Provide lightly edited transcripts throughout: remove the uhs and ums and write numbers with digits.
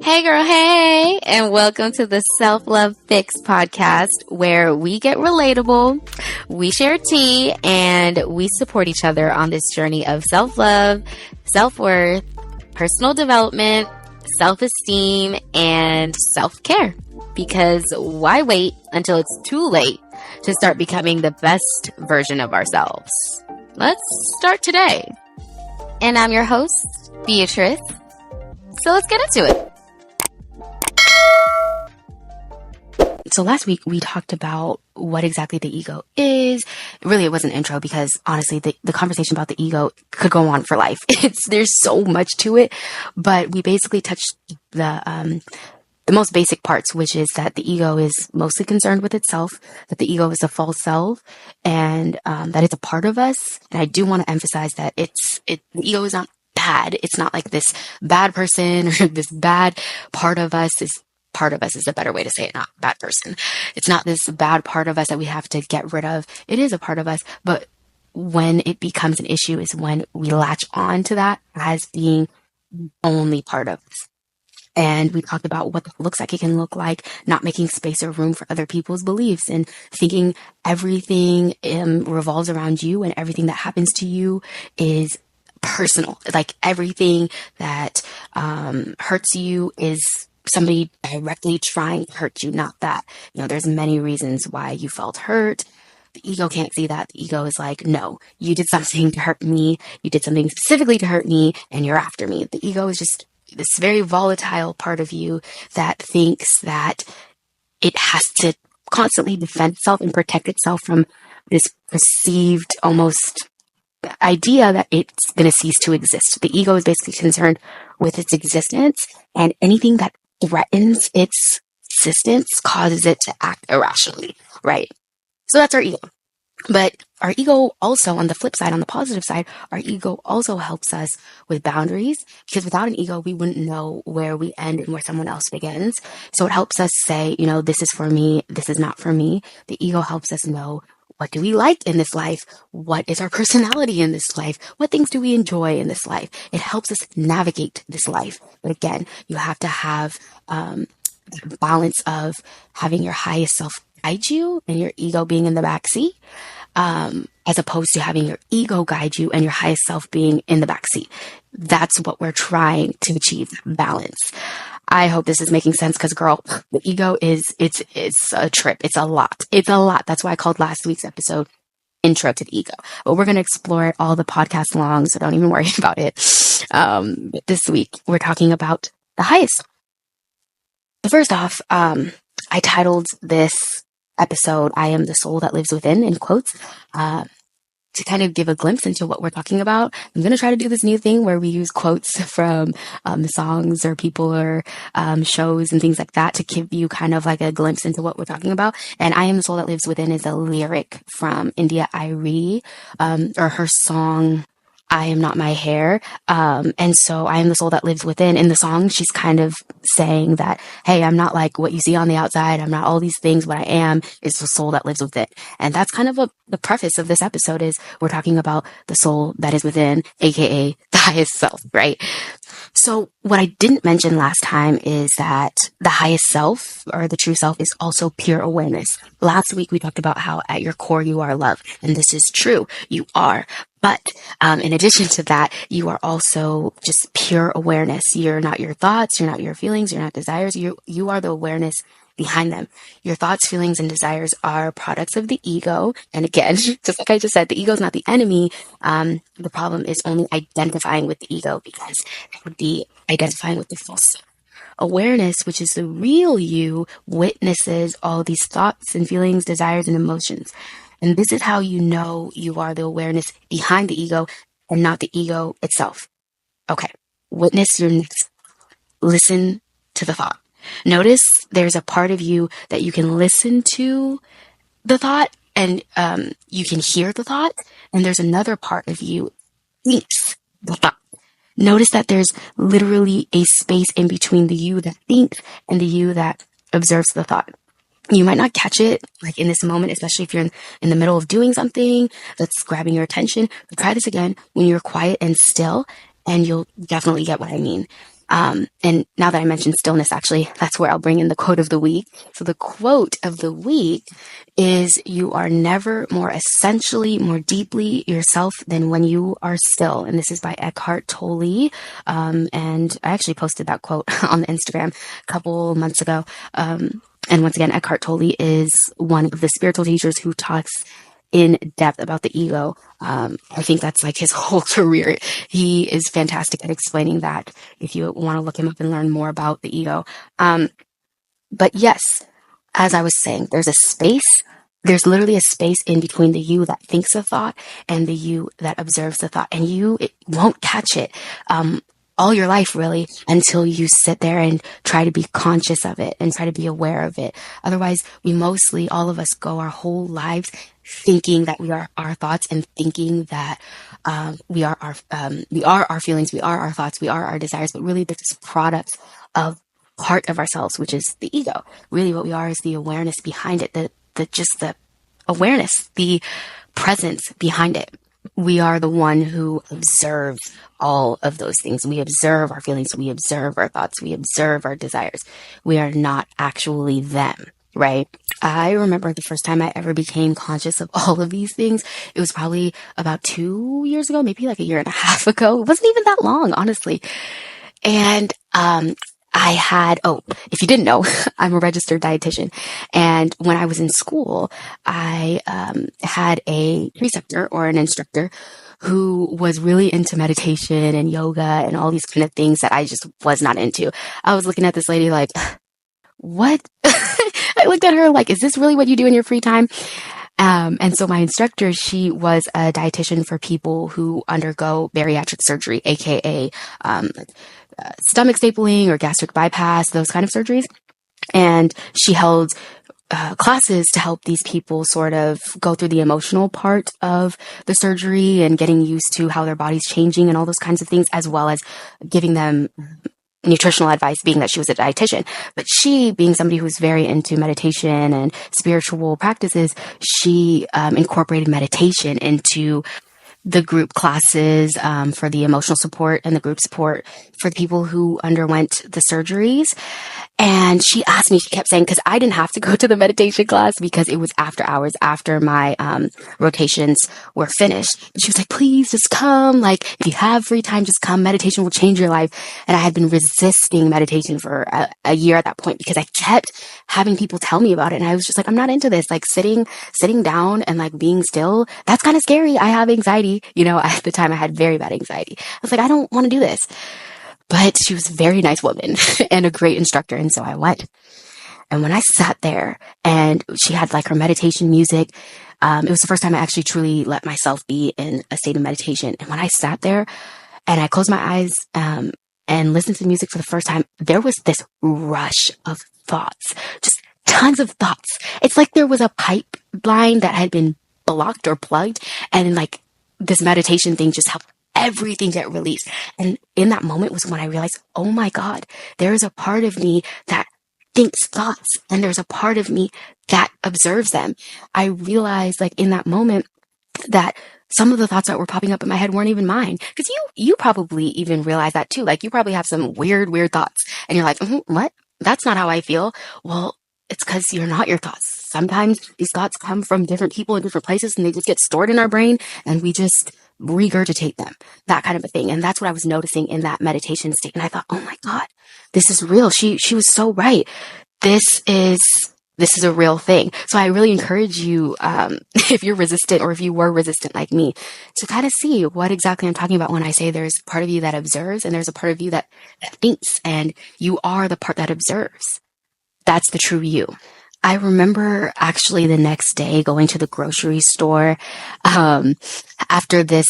Hey girl, hey, and welcome to the Self-Love Fix podcast where we get relatable, we share tea, and we support each other on this journey of self-love, self-worth, personal development, self-esteem, and self-care. Because why wait until it's too late to start becoming the best version of ourselves? Let's start today. And I'm your host, Beatrice. So let's get into it. So last week we talked about what exactly the ego is. Really, it was an intro because honestly, the conversation about the ego could go on for life. There's so much to it, but we basically touched the most basic parts, which is that the ego is mostly concerned with itself, that the ego is a false self, and that it's a part of us. And I do want to emphasize that the ego is not bad. It's not like this bad person or this bad part of us is. Part of us is a better way to say it, not bad person. It's not this bad part of us that we have to get rid of. It is a part of us, but when it becomes an issue is when we latch on to that as being only part of us. And we talked about what that looks like. It can look like not making space or room for other people's beliefs and thinking everything revolves around you and everything that happens to you is personal. Like everything that hurts you is somebody directly trying to hurt you, not that. There's many reasons why you felt hurt. The ego can't see that. The ego is like, no, you did something to hurt me. You did something specifically to hurt me and you're after me. The ego is just this very volatile part of you that thinks that it has to constantly defend itself and protect itself from this perceived almost idea that it's going to cease to exist. The ego is basically concerned with its existence, and anything that threatens its existence causes it to act irrationally, right? So that's our ego. But our ego also, on the flip side, on the positive side, our ego also helps us with boundaries, because without an ego, we wouldn't know where we end and where someone else begins. So it helps us say, this is for me, this is not for me. The ego helps us know, what do we like in this life? What is our personality in this life? What things do we enjoy in this life? It helps us navigate this life. But again, you have to have the balance of having your highest self guide you and your ego being in the backseat, as opposed to having your ego guide you and your highest self being in the backseat. That's what we're trying to achieve, balance. I hope this is making sense because, girl, the ego it's a trip. It's a lot. It's a lot. That's why I called last week's episode Intro to the Ego. But we're going to explore it all the podcast long, so don't even worry about it. But this week, we're talking about the highest. So first off, I titled this episode, I Am the Soul That Lives Within, in quotes, to kind of give a glimpse into what we're talking about. I'm going to try to do this new thing where we use quotes from songs or people or shows and things like that to give you kind of like a glimpse into what we're talking about. And I Am the Soul That Lives Within is a lyric from India Arie, or her song, I Am Not My Hair. And so I am the soul that lives within. In the song, she's kind of saying that, hey, I'm not like what you see on the outside. I'm not all these things. What I am is the soul that lives within. And that's kind of the preface of this episode is we're talking about the soul that is within, aka the highest self, right? So what I didn't mention last time is that the highest self or the true self is also pure awareness. Last week, we talked about how at your core, you are love. And this is true. You are. But in addition to that, you are also just pure awareness. You're not your thoughts. You're not your feelings. You're not desires. You are the awareness behind them. Your thoughts, feelings, and desires are products of the ego. And again, just like I just said, the ego is not the enemy. The problem is only identifying with the ego, because it would be identifying with the false self. Awareness, which is the real you, witnesses all these thoughts and feelings, desires, and emotions. And this is how you know you are the awareness behind the ego and not the ego itself. Okay, witness your next. Listen to the thought. Notice there's a part of you that you can listen to the thought and you can hear the thought. And there's another part of you thinks the thought. Notice that there's literally a space in between the you that thinks and the you that observes the thought. You might not catch it like in this moment, especially if you're in the middle of doing something that's grabbing your attention. But try this again when you're quiet and still, and you'll definitely get what I mean. And now that I mentioned stillness, actually, that's where I'll bring in the quote of the week. So the quote of the week is, "You are never more essentially, more deeply yourself than when you are still." And this is by Eckhart Tolle. And I actually posted that quote on the Instagram a couple months ago. And once again, Eckhart Tolle is one of the spiritual teachers who talks in depth about the ego. I think that's like his whole career. He is fantastic at explaining that if you want to look him up and learn more about the ego. But yes, as I was saying, there's literally a space in between the you that thinks a thought and the you that observes the thought. And it won't catch it all your life, really, until you sit there and try to be conscious of it and try to be aware of it. Otherwise, all of us go our whole lives thinking that we are our thoughts and thinking that we are our feelings, we are our thoughts, we are our desires, but really they're just products of part of ourselves, which is the ego. Really what we are is the awareness behind it, the awareness, the presence behind it. We are the one who observes all of those things. We observe our feelings. We observe our thoughts. We observe our desires. We are not actually them, right? I remember the first time I ever became conscious of all of these things. It was probably about 2 years ago, maybe like a year and a half ago. It wasn't even that long, honestly. And if you didn't know, I'm a registered dietitian. And when I was in school, I had a preceptor or an instructor who was really into meditation and yoga and all these kind of things that I just was not into. I was looking at this lady like, what? I looked at her like, is this really what you do in your free time? And so my instructor, she was a dietitian for people who undergo bariatric surgery, aka stomach stapling or gastric bypass, those kind of surgeries. And she held classes to help these people sort of go through the emotional part of the surgery and getting used to how their body's changing and all those kinds of things, as well as giving them nutritional advice, being that she was a dietitian. But she, being somebody who's very into meditation and spiritual practices, she incorporated meditation into the group classes for the emotional support and the group support for the people who underwent the surgeries. And she asked me, she kept saying, because I didn't have to go to the meditation class because it was after hours, after my rotations were finished. And she was like, please just come. Like, if you have free time, just come. Meditation will change your life. And I had been resisting meditation for a year at that point because I kept having people tell me about it. And I was just like, I'm not into this. Like sitting down and like being still, that's kind of scary. I have anxiety. At the time I had very bad anxiety. I was like, I don't want to do this. But she was a very nice woman and a great instructor. And so I went. And when I sat there and she had like her meditation music, it was the first time I actually truly let myself be in a state of meditation. And when I sat there and I closed my eyes and listened to the music for the first time, there was this rush of thoughts, just tons of thoughts. It's like there was a pipeline that had been blocked or plugged, and like this meditation thing just helped everything get released. And in that moment was when I realized, oh my God, there is a part of me that thinks thoughts and there's a part of me that observes them. I realized like in that moment that some of the thoughts that were popping up in my head weren't even mine. Because you probably even realize that too. Like you probably have some weird thoughts and you're like, what? That's not how I feel. Well, it's because you're not your thoughts. Sometimes these thoughts come from different people in different places and they just get stored in our brain and we just regurgitate them, that kind of a thing. And that's what I was noticing in that meditation state. And I thought, oh my God, this is real. She was so right. This is a real thing. So I really encourage you, if you're resistant or if you were resistant like me, to kind of see what exactly I'm talking about when I say there's part of you that observes and there's a part of you that thinks, and you are the part that observes. That's the true you. I remember actually the next day going to the grocery store after this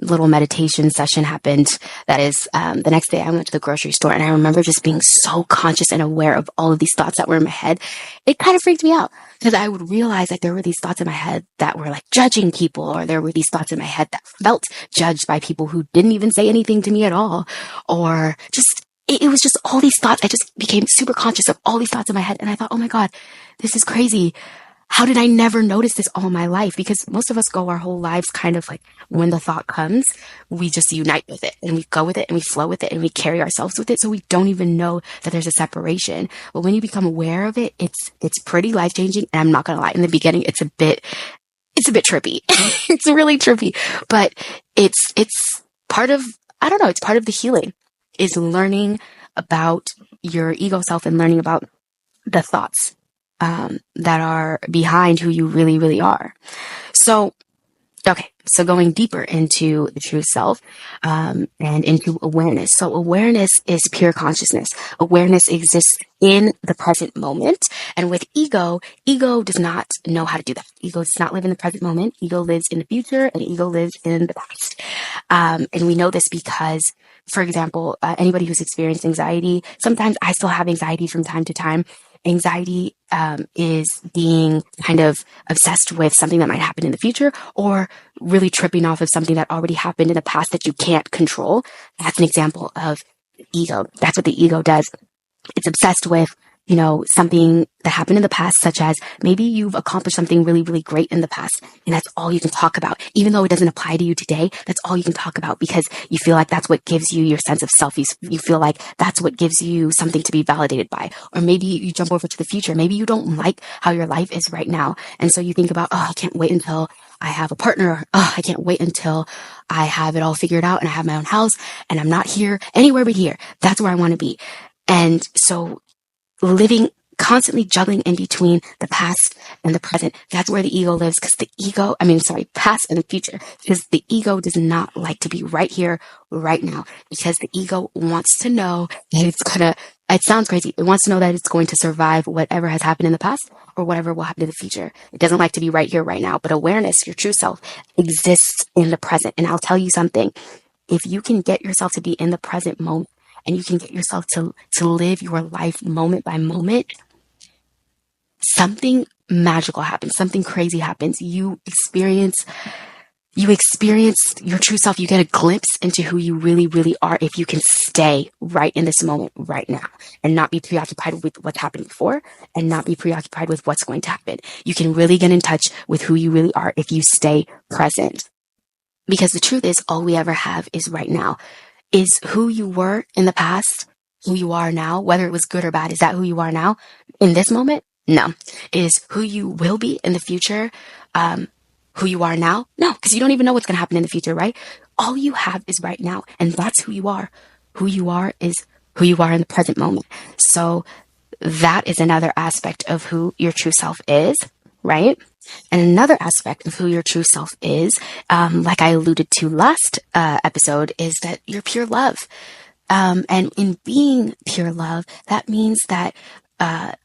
little meditation session happened. That is, the next day I went to the grocery store and I remember just being so conscious and aware of all of these thoughts that were in my head. It kind of freaked me out because I would realize that there were these thoughts in my head that were like judging people, or there were these thoughts in my head that felt judged by people who didn't even say anything to me at all, or just it was just all these thoughts. I just became super conscious of all these thoughts in my head. And I thought, oh my God, this is crazy. how did I never notice this all my life? Because most of us go our whole lives kind of like, when the thought comes, we just unite with it and we go with it and we flow with it and we carry ourselves with it. So we don't even know that there's a separation. But when you become aware of it, it's pretty life changing. And I'm not going to lie, in the beginning, it's a bit trippy. It's really trippy, but it's part of, I don't know, it's part of the healing, is learning about your ego self and learning about the thoughts that are behind who you really, really are. So, okay, so going deeper into the true self and into awareness. So awareness is pure consciousness. Awareness exists in the present moment. And with ego does not know how to do that. Ego does not live in the present moment. Ego lives in the future, and ego lives in the past. And we know this because, for example, anybody who's experienced anxiety, sometimes I still have anxiety from time to time. Anxiety is being kind of obsessed with something that might happen in the future, or really tripping off of something that already happened in the past that you can't control. That's an example of ego. That's what the ego does. It's obsessed with, something that happened in the past, such as maybe you've accomplished something really, really great in the past, and that's all you can talk about. Even though it doesn't apply to you today, that's all you can talk about because you feel like that's what gives you your sense of self. You feel like that's what gives you something to be validated by. Or maybe you jump over to the future. Maybe you don't like how your life is right now. And so you think about, I can't wait until I have a partner. I can't wait until I have it all figured out and I have my own house and I'm not here anywhere but here. That's where I want to be. And so living, constantly juggling in between the past and the present. That's where the ego lives, because past and the future, because the ego does not like to be right here, right now, because the ego wants to know that it sounds crazy. It wants to know that it's going to survive whatever has happened in the past or whatever will happen in the future. It doesn't like to be right here, right now, but awareness, your true self, exists in the present. And I'll tell you something, if you can get yourself to be in the present moment, and you can get yourself to live your life moment by moment, something magical happens. Something crazy happens. You experience your true self. You get a glimpse into who you really, really are if you can stay right in this moment right now and not be preoccupied with what's happened before and not be preoccupied with what's going to happen. You can really get in touch with who you really are if you stay present. Because the truth is, all we ever have is right now. Is who you were in the past, who you are now, whether it was good or bad, is that who you are now in this moment? No. Is who you will be in the future, who you are now? No, because you don't even know what's going to happen in the future, right? All you have is right now, and that's who you are. Who you are is who you are in the present moment. So that is another aspect of who your true self is, right? And another aspect of who your true self is, like I alluded to last episode, is that you're pure love. And in being pure love, that means that the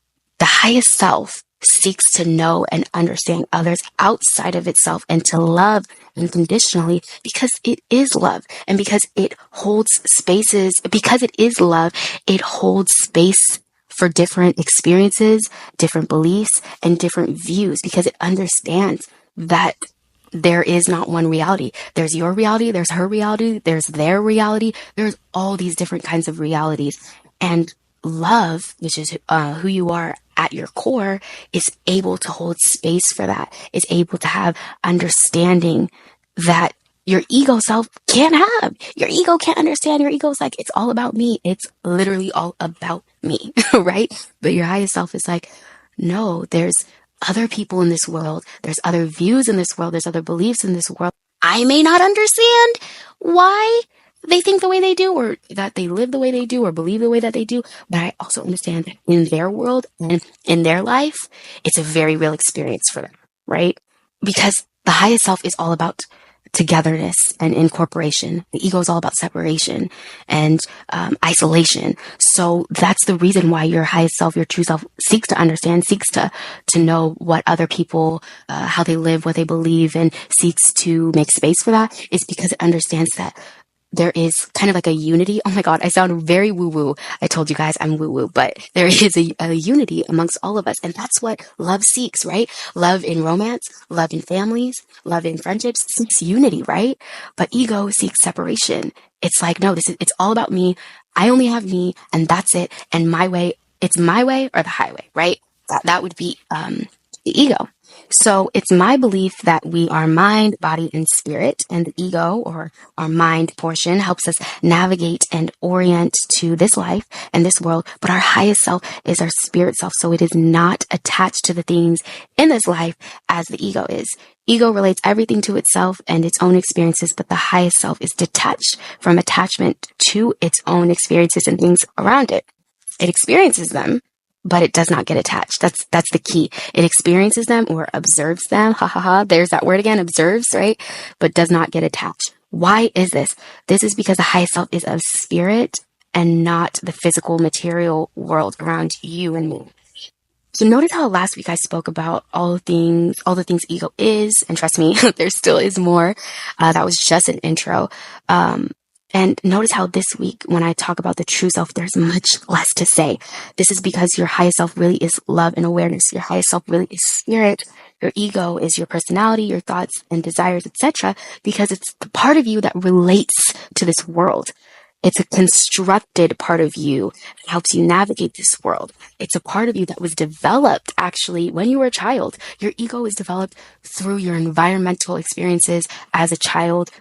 highest self seeks to know and understand others outside of itself and to love unconditionally because it is love. And because it holds spaces, because it is love, it holds space for different experiences, different beliefs, and different views, because it understands that there is not one reality. There's your reality, there's her reality, there's their reality, there's all these different kinds of realities. And love, which is who you are at your core, is able to hold space for that, is able to have understanding that your ego self can't have. Your ego can't understand. Your ego's like, it's all about me. It's literally all about me, right? But your highest self is like, no, there's other people in this world. There's other views in this world. There's other beliefs in this world. I may not understand why they think the way they do, or that they live the way they do, or believe the way that they do. But I also understand that in their world and in their life, it's a very real experience for them, right? Because the highest self is all about togetherness and incorporation. The ego is all about separation and isolation. So that's the reason why your highest self, your true self, seeks to understand, seeks to know what other people, how they live, what they believe, and seeks to make space for that, is because it understands that there is kind of like a unity. Oh my God, I sound very woo-woo. I told you guys I'm woo-woo, but there is a unity amongst all of us. And that's what love seeks, right? Love in romance, love in families, love in friendships seeks unity, right? But ego seeks separation. It's like, no, it's all about me. I only have me, and that's it. And my way, it's my way or the highway, right? That would be The ego. So it's my belief that we are mind, body, and spirit, and the ego, or our mind portion, helps us navigate and orient to this life and this world. But our highest self is our spirit self. So it is not attached to the things in this life as the ego is. Ego relates everything to itself and its own experiences, but the highest self is detached from attachment to its own experiences and things around it. It experiences them, but it does not get attached. That's the key. It experiences them or observes them. Ha ha ha. There's that word again, observes, right? But does not get attached. Why is this? This is because the highest self is of spirit and not the physical material world around you and me. So notice how last week I spoke about all the things ego is, and trust me, there still is more. That was just an intro. And notice how this week, when I talk about the true self, there's much less to say. This is because your highest self really is love and awareness. Your highest self really is spirit. Your ego is your personality, your thoughts and desires, etc. Because it's the part of you that relates to this world. It's a constructed part of you that helps you navigate this world. It's a part of you that was developed actually when you were a child. Your ego is developed through your environmental experiences as a child.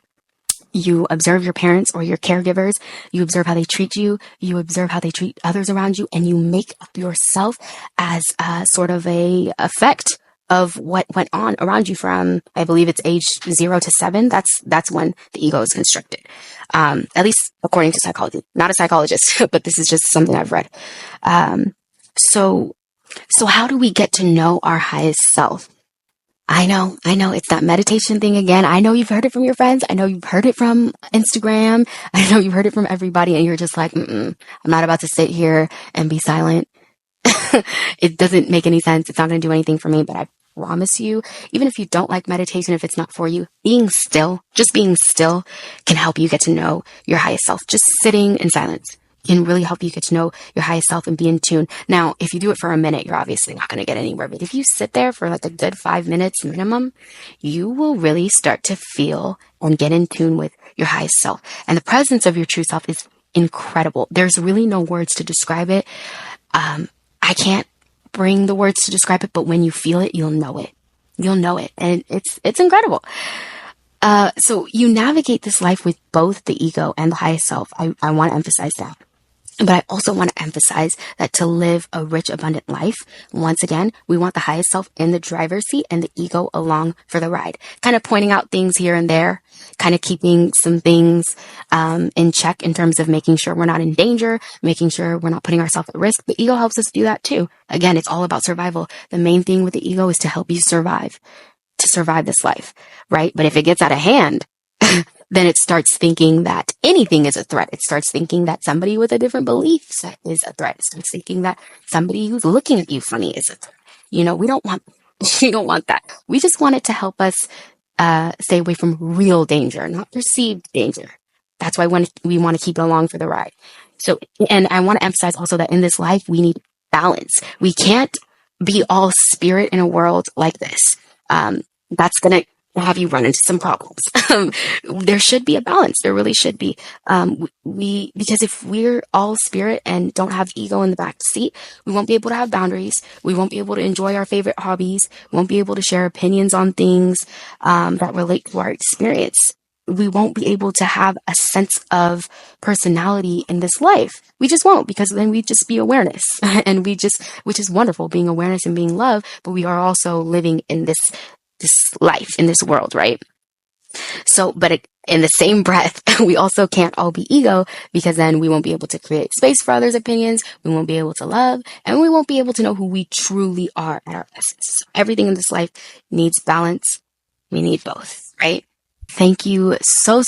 You observe your parents or your caregivers. You observe how they treat you. You observe how they treat others around you, and you make up yourself as sort of a effect of what went on around you from, I believe it's age 0 to 7. That's when the ego is constructed. At least according to psychology. Not a psychologist, but this is just something I've read. So how do we get to know our highest self? I know. It's that meditation thing again. I know you've heard it from your friends. I know you've heard it from Instagram. I know you've heard it from everybody, and you're just like, I'm not about to sit here and be silent. It doesn't make any sense. It's not going to do anything for me, but I promise you, even if you don't like meditation, if it's not for you, just being still can help you get to know your highest self. Just sitting in silence can really help you get to know your highest self and be in tune. Now, if you do it for a minute, you're obviously not going to get anywhere. But if you sit there for like a good 5 minutes minimum, you will really start to feel and get in tune with your highest self. And the presence of your true self is incredible. There's really no words to describe it. I can't bring the words to describe it, but when you feel it, you'll know it. You'll know it. And it's incredible. So you navigate this life with both the ego and the highest self. I want to emphasize that. But I also want to emphasize that to live a rich, abundant life, once again, we want the highest self in the driver's seat and the ego along for the ride. Kind of pointing out things here and there, kind of keeping some things in check in terms of making sure we're not in danger, making sure we're not putting ourselves at risk. The ego helps us do that too. Again, it's all about survival. The main thing with the ego is to help you survive this life, right? But if it gets out of hand, then it starts thinking that anything is a threat. It starts thinking that somebody with a different belief set is a threat. It starts thinking that somebody who's looking at you funny is a threat. We don't want that. We just want it to help us stay away from real danger, not perceived danger. That's why we want to keep it along for the ride. So, and I want to emphasize also that in this life, we need balance. We can't be all spirit in a world like this. That's going to have you run into some problems. There should be a balance. There really should be. Because if we're all spirit and don't have ego in the back seat, we won't be able to have boundaries. We won't be able to enjoy our favorite hobbies. We won't be able to share opinions on things, that relate to our experience. We won't be able to have a sense of personality in this life. We just won't, because then we'd just be awareness and which is wonderful, being awareness and being love, but we are also living in this life, in this world, right? So, but in the same breath, we also can't all be ego, because then we won't be able to create space for others' opinions. We won't be able to love, and we won't be able to know who we truly are at our essence. So everything in this life needs balance. We need both, right? Thank you so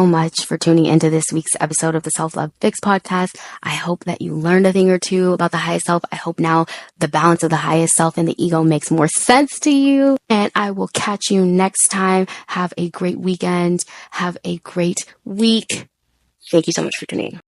much for tuning into this week's episode of the Self-Love Fix podcast. I hope that you learned a thing or two about the highest self. I hope now the balance of the highest self and the ego makes more sense to you. And I will catch you next time. Have a great weekend. Have a great week. Thank you so much for tuning in.